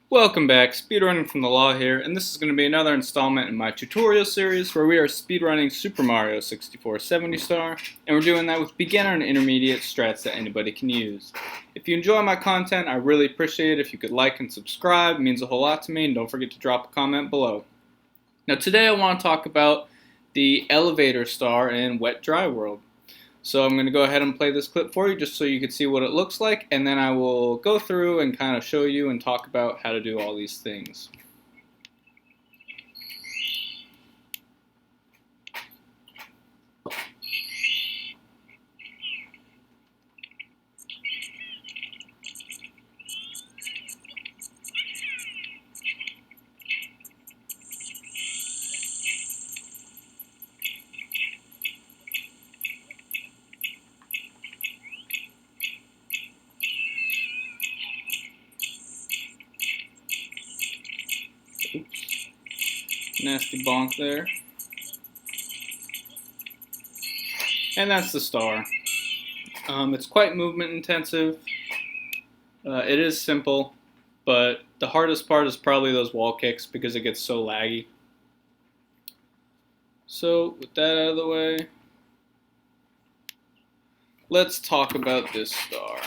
Welcome back, Speedrunning from the Law here, and this is going to be another installment in my tutorial series where we are speedrunning Super Mario 64 70 Star, and we're doing that with beginner and intermediate strats that anybody can use. If you enjoy my content, I really appreciate it if you could like and subscribe. It means a whole lot to me, and don't forget to drop a comment below. Now today I want to talk about the elevator star in Wet Dry World. So I'm going to go ahead and play this clip for you just so you can see what it looks like, and then I will go through and kind of show you and talk about how to do all these things. Oops. Nasty bonk there. And that's the star. It's quite movement intensive. It is simple, but the hardest part is probably those wall kicks because it gets so laggy. So with that out of the way, let's talk about this star.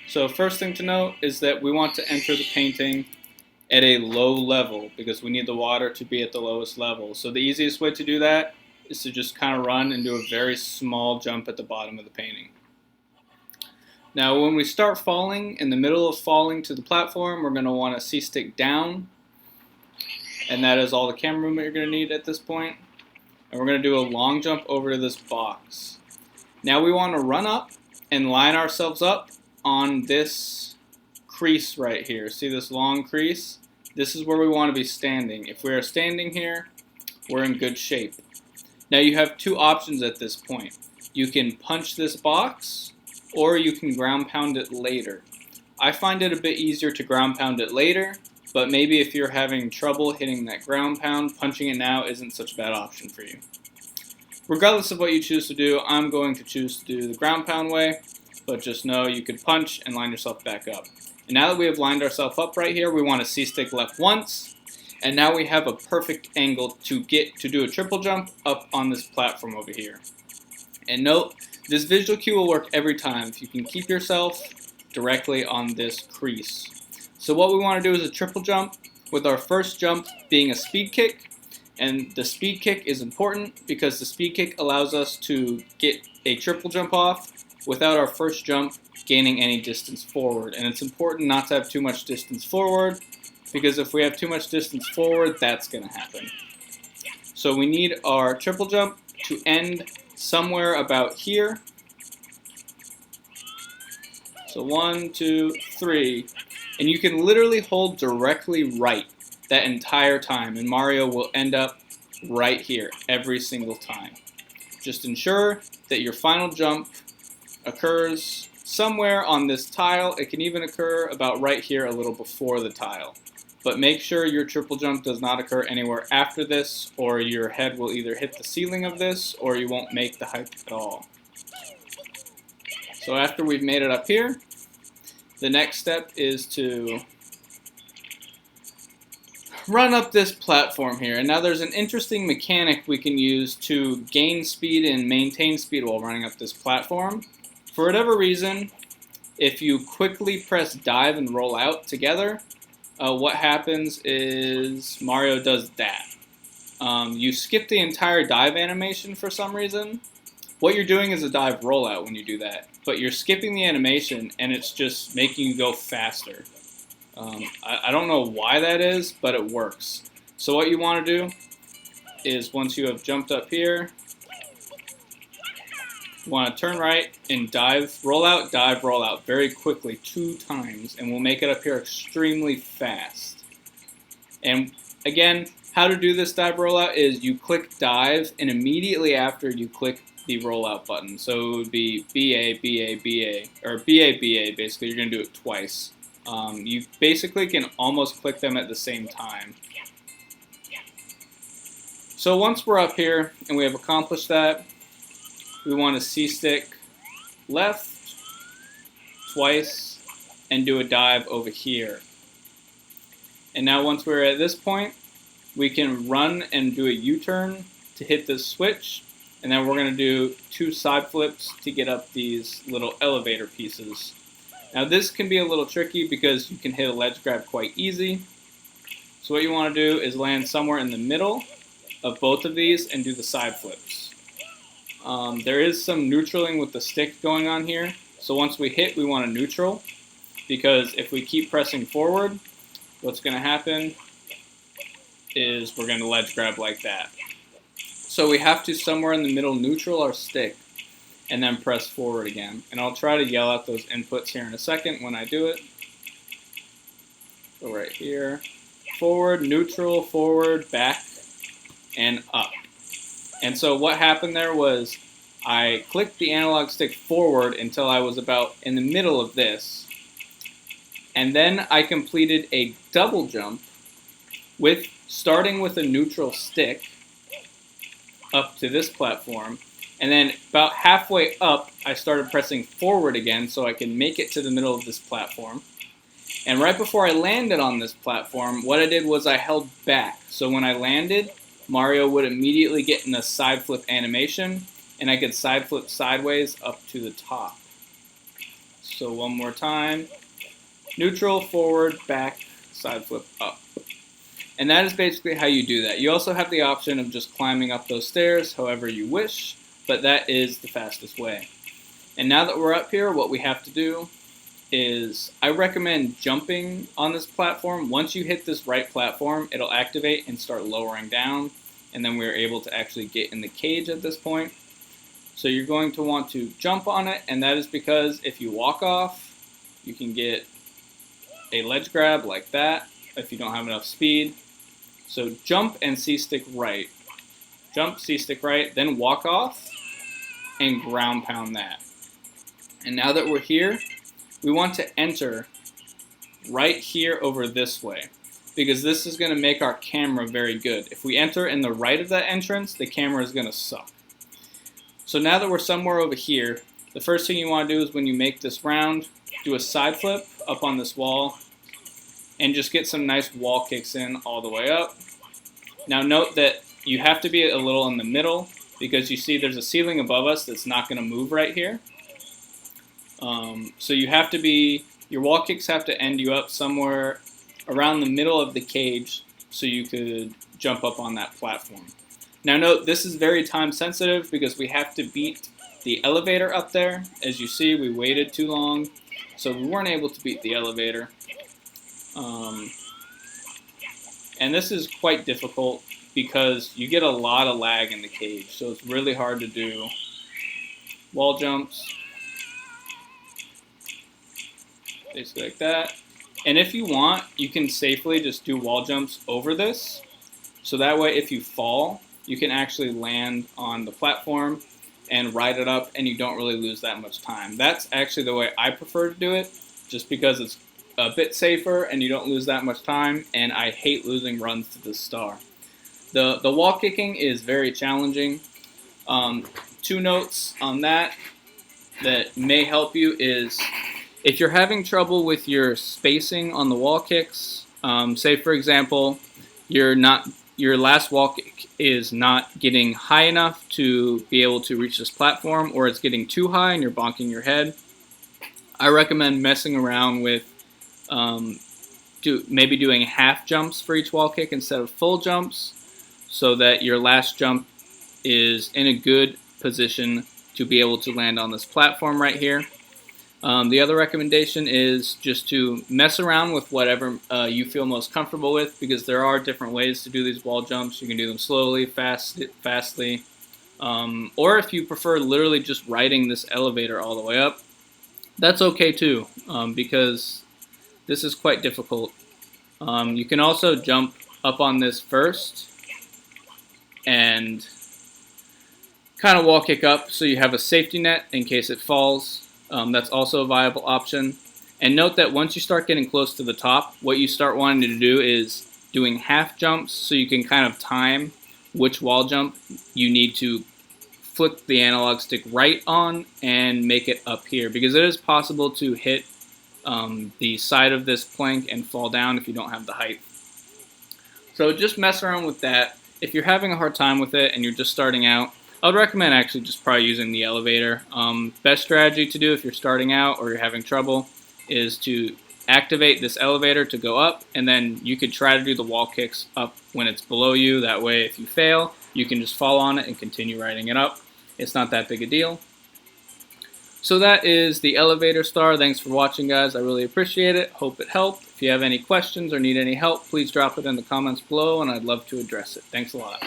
So first thing to note is that we want to enter the painting at a low level because we need the water to be at the lowest level. So the easiest way to do that is to just kind of run and do a very small jump at the bottom of the painting. Now when we start falling, in the middle of falling to the platform, we're going to want to C-stick down, and that is all the camera movement you're going to need at this point. And we're going to do a long jump over to this box. Now we want to run up and line ourselves up on this crease right here. See this long crease? This is where we want to be standing. If we are standing here, we're in good shape. Now you have two options at this point. You can punch this box, or you can ground pound it later. I find it a bit easier to ground pound it later, but maybe if you're having trouble hitting that ground pound, punching it now isn't such a bad option for you. Regardless of what you choose to do, I'm going to choose to do the ground pound way, but just know you could punch and line yourself back up. And now that we have lined ourselves up right here, we want to C-stick left once, and now we have a perfect angle to do a triple jump up on this platform over here. And note, this visual cue will work every time if you can keep yourself directly on this crease. So what we want to do is a triple jump, with our first jump being a speed kick. And the speed kick is important because the speed kick allows us to get a triple jump off without our first jump gaining any distance forward. And it's important not to have too much distance forward, because if we have too much distance forward, that's going to happen. So we need our triple jump to end somewhere about here. So 1, 2, 3. And you can literally hold directly right that entire time, and Mario will end up right here every single time. Just ensure that your final jump occurs somewhere on this tile. It can even occur about right here a little before the tile. But make sure your triple jump does not occur anywhere after this, or your head will either hit the ceiling of this or you won't make the height at all. So after we've made it up here, the next step is to run up this platform here. And now there's an interesting mechanic we can use to gain speed and maintain speed while running up this platform. For whatever reason, if you quickly press dive and roll out together, what happens is Mario does that. You skip the entire dive animation for some reason. What you're doing is a dive rollout when you do that, but you're skipping the animation and it's just making you go faster. I don't know why that is, but it works. So what you want to do is, once you have jumped up here, you want to turn right and dive, roll out very quickly 2 times, and we'll make it up here extremely fast. And again, how to do this dive rollout is you click dive, and immediately after you click the rollout button. So it would be BA, BA, BA, or BA, BA, basically. You're going to do it twice. You basically can almost click them at the same time. So once we're up here and we have accomplished that, we want to C-stick left twice and do a dive over here. And now once we're at this point, we can run and do a U-turn to hit this switch, and then we're going to do 2 side flips to get up these little elevator pieces. Now this can be a little tricky because you can hit a ledge grab quite easy. So what you want to do is land somewhere in the middle of both of these and do the side flips. There is some neutraling with the stick going on here, so once we hit, we want to neutral, because if we keep pressing forward, what's going to happen is we're going to ledge grab like that. So we have to somewhere in the middle neutral our stick and then press forward again. And I'll try to yell out those inputs here in a second when I do it. So right here, forward, neutral, forward, back, and up. And so what happened there was I clicked the analog stick forward until I was about in the middle of this. And then I completed a double jump with starting with a neutral stick up to this platform, and then about halfway up I started pressing forward again so I can make it to the middle of this platform. And right before I landed on this platform, what I did was I held back, so when I landed, Mario would immediately get in a side flip animation and I could side flip sideways up to the top. So one more time, neutral, forward, back, side flip, up. And that is basically how you do that. You also have the option of just climbing up those stairs however you wish, but that is the fastest way. And now that we're up here, what we have to do is I recommend jumping on this platform. Once you hit this right platform, it'll activate and start lowering down, and then we're able to actually get in the cage at this point. So you're going to want to jump on it, and that is because if you walk off, you can get a ledge grab like that if you don't have enough speed. So jump and C-stick right. Jump, C-stick right, then walk off and ground pound that. And now that we're here, we want to enter right here over this way, because this is going to make our camera very good. If we enter in the right of that entrance, the camera is going to suck. So now that we're somewhere over here, the first thing you want to do is when you make this round, do a side flip up on this wall and just get some nice wall kicks in all the way up. Now note that you have to be a little in the middle, because you see there's a ceiling above us that's not going to move right here. So you have to be, your wall kicks have to end you up somewhere around the middle of the cage so you could jump up on that platform. Now note, this is very time sensitive because we have to beat the elevator up there. As you see, we waited too long, so we weren't able to beat the elevator. And this is quite difficult because you get a lot of lag in the cage, so it's really hard to do wall jumps. Basically like that. And if you want, you can safely just do wall jumps over this, so that way if you fall, you can actually land on the platform and ride it up and you don't really lose that much time. That's actually the way I prefer to do it, just because it's a bit safer and you don't lose that much time, and I hate losing runs to the star. The wall kicking is very challenging. 2 notes on that may help you is if you're having trouble with your spacing on the wall kicks, say for example, your last wall kick is not getting high enough to be able to reach this platform, or it's getting too high and you're bonking your head, I recommend messing around with maybe doing half jumps for each wall kick instead of full jumps, so that your last jump is in a good position to be able to land on this platform right here. The other recommendation is just to mess around with whatever you feel most comfortable with, because there are different ways to do these wall jumps. You can do them slowly, fastly, or if you prefer literally just riding this elevator all the way up, that's okay too, because this is quite difficult. You can also jump up on this first and kind of wall kick up so you have a safety net in case it falls. That's also a viable option. And note that once you start getting close to the top, what you start wanting to do is doing half jumps so you can kind of time which wall jump you need to flick the analog stick right on and make it up here, because it is possible to hit the side of this plank and fall down if you don't have the height. So just mess around with that. If you're having a hard time with it and you're just starting out, I would recommend actually just probably using the elevator. Best strategy to do if you're starting out or you're having trouble is to activate this elevator to go up, and then you could try to do the wall kicks up when it's below you. That way, if you fail, you can just fall on it and continue riding it up. It's not that big a deal. So that is the elevator star. Thanks for watching, guys. I really appreciate it. Hope it helped. If you have any questions or need any help, please drop it in the comments below, and I'd love to address it. Thanks a lot.